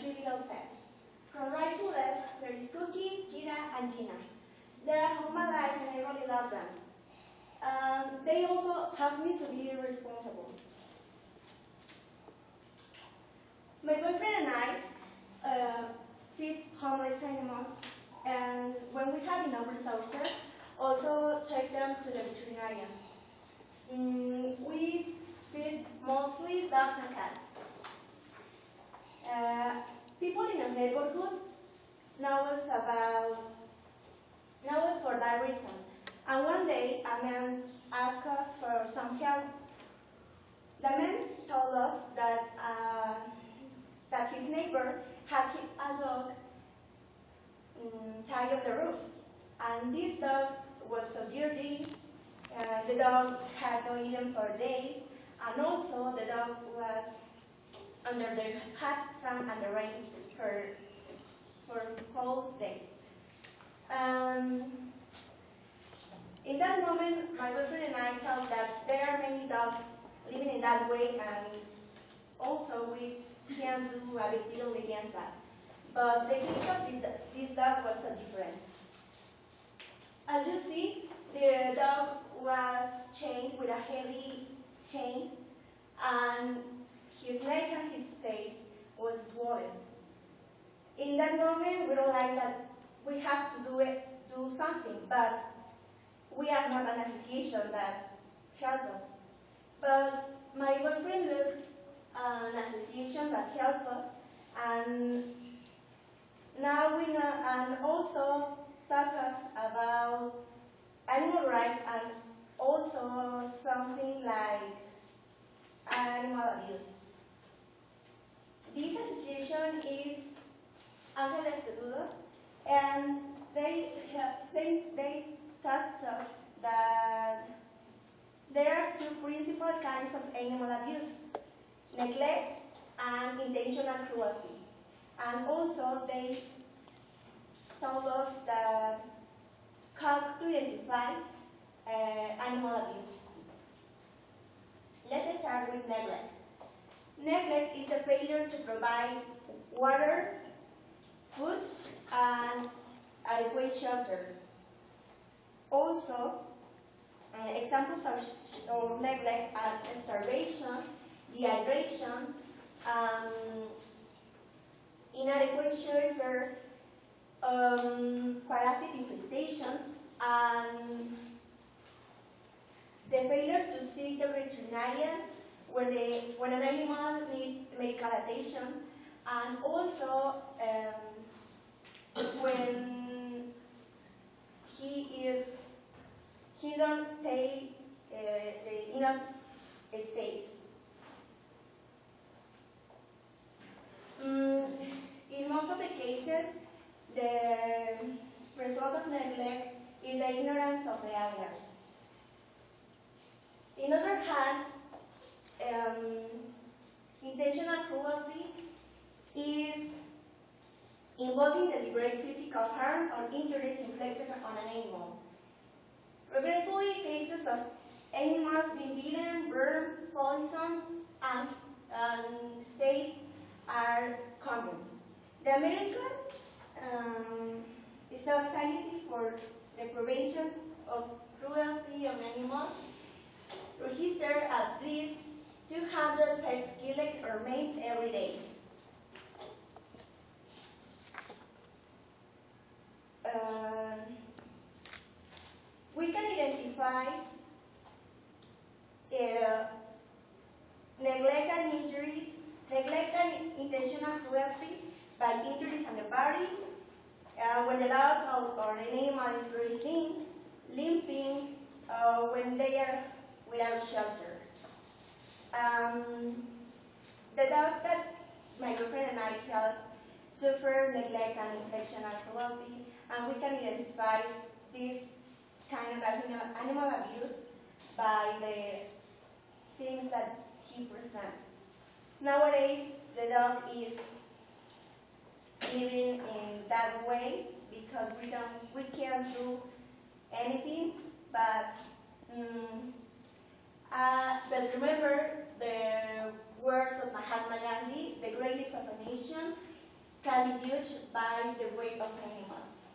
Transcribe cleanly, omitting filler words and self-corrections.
three little pets. From right to left, there is Cookie, Kira, and Gina. They are home alive and I really love them. They also help me to be responsible. My boyfriend and I feed homeless animals, and when we have enough resources, also take them to the veterinarian. We feed mostly dogs and cats. People in our neighborhood know us for that reason. And one day, a man asked us for some help. The man told us that his neighbor had hit a dog tied on the roof. And this dog was so dirty, the dog had not eaten for days, and also the dog was under the hot sun and the rain for whole days. In that moment, my boyfriend and I thought that there are many dogs living in that way, and also we can't do a big deal against that. But the case of this dog was so different. As you see, the dog was chained with a heavy chain, and his neck and his face was swollen. In that moment, we realized that we have to do something, but we are not an association that helps us. But my boyfriend looked an association that helped us, and now we know, and also talk us about animal rights and also something like animal abuse. This association is Ángeles de Dudos, and they taught us that there are two principal kinds of animal abuse: neglect and intentional cruelty. And also they told us that how to identify animal abuse. Let's start with neglect. Neglect is the failure to provide water, food, and adequate shelter. Also, examples of neglect are starvation, dehydration, inadequate shelter, parasite infestations, and the failure to seek the veterinarian when an animal needs medical attention, and also when he don't take the enough space. In most of the cases, the result of neglect is the ignorance of the owners. On the other hand, intentional cruelty is involving deliberate physical harm or injuries inflicted on an animal. Regretfully, cases of animals being beaten, burned, poisoned, and state are common. The American Society for the Prevention of Cruelty on Animals registered at least 200 pets killed or maimed every day. We can identify neglect and intentional cruelty by injuries on the body, when the dog or an animal is very thin, limping, when they are without shelter. The dog that my girlfriend and I helped suffer neglect and intentional cruelty, and we can identify this kind of animal abuse by the things that he presents. Nowadays, the dog is living in that way because we can't do anything, but remember the words of Mahatma Gandhi: the greatest of a nation can be judged by the weight of animals.